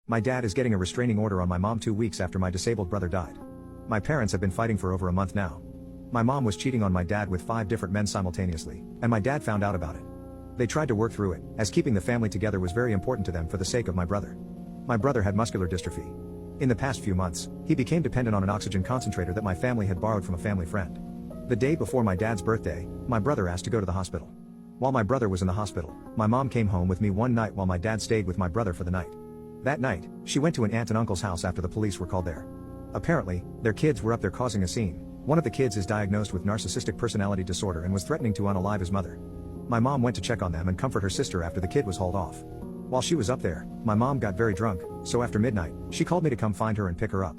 My dad is getting a restraining order on my mom 2 weeks after my disabled brother died. My parents have been fighting for over a month now. My mom was cheating on my dad with 5 different men simultaneously, and my dad found out about it. They tried to work through it, as keeping the family together was very important to them for the sake of my brother. My brother had muscular dystrophy. In the past few months, he became dependent on an oxygen concentrator that my family had borrowed from a family friend. The day before my dad's birthday, my brother asked to go to the hospital. While my brother was in the hospital, my mom came home with me one night while my dad stayed with my brother for the night. That night, she went to an aunt and uncle's house after the police were called there. Apparently, their kids were up there causing a scene. One of the kids is diagnosed with narcissistic personality disorder and was threatening to unalive his mother. My mom went to check on them and comfort her sister after the kid was hauled off. While she was up there, my mom got very drunk, so after midnight, she called me to come find her and pick her up.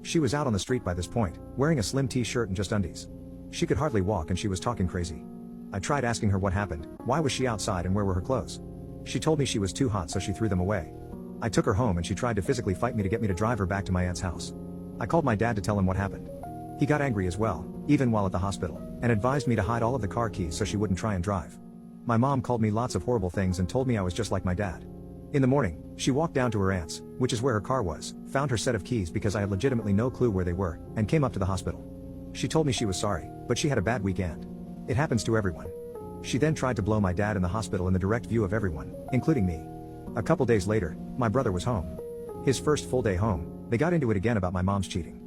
She was out on the street by this point, wearing a slim t-shirt and just undies. She could hardly walk and she was talking crazy. I tried asking her what happened, why was she outside and where were her clothes? She told me she was too hot so she threw them away. I took her home and she tried to physically fight me to get me to drive her back to my aunt's house. I called my dad to tell him what happened. He got angry as well, even while at the hospital, and advised me to hide all of the car keys so she wouldn't try and drive. My mom called me lots of horrible things and told me I was just like my dad. In the morning, she walked down to her aunt's, which is where her car was, found her set of keys because I had legitimately no clue where they were, and came up to the hospital. She told me she was sorry, but she had a bad weekend. It happens to everyone. She then tried to blow my dad in the hospital in the direct view of everyone, including me. A couple days later, my brother was home. His first full day home, they got into it again about my mom's cheating.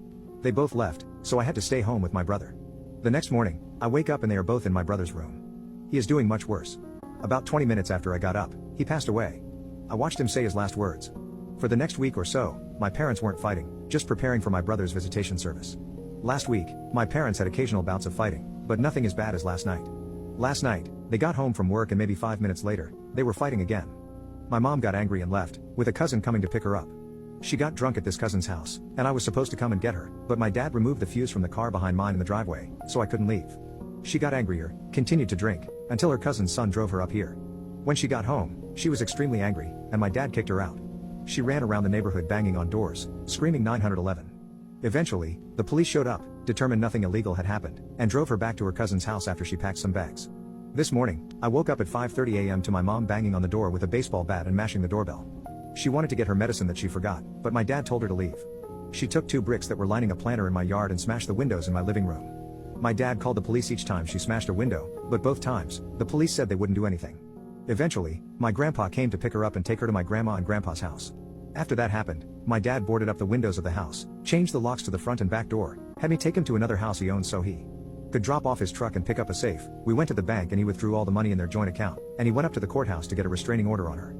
They both left, so I had to stay home with my brother. The next morning, I wake up and they are both in my brother's room. He is doing much worse. About 20 minutes after I got up, he passed away. I watched him say his last words. For the next week or so, my parents weren't fighting, just preparing for my brother's visitation service. Last week, my parents had occasional bouts of fighting, but nothing as bad as last night. Last night, they got home from work and maybe 5 minutes later, they were fighting again. My mom got angry and left, with a cousin coming to pick her up. She got drunk at this cousin's house, and I was supposed to come and get her, but my dad removed the fuse from the car behind mine in the driveway, so I couldn't leave. She got angrier, continued to drink, until her cousin's son drove her up here. When she got home, she was extremely angry, and my dad kicked her out. She ran around the neighborhood banging on doors, screaming 911. Eventually, the police showed up, determined nothing illegal had happened, and drove her back to her cousin's house after she packed some bags. This morning, I woke up at 5:30 a.m. to my mom banging on the door with a baseball bat and mashing the doorbell. She wanted to get her medicine that she forgot, but my dad told her to leave. She took 2 bricks that were lining a planter in my yard and smashed the windows in my living room. My dad called the police each time she smashed a window, but both times, the police said they wouldn't do anything. Eventually, my grandpa came to pick her up and take her to my grandma and grandpa's house. After that happened, my dad boarded up the windows of the house, changed the locks to the front and back door, had me take him to another house he owned so he could drop off his truck and pick up a safe. We went to the bank and he withdrew all the money in their joint account, and he went up to the courthouse to get a restraining order on her.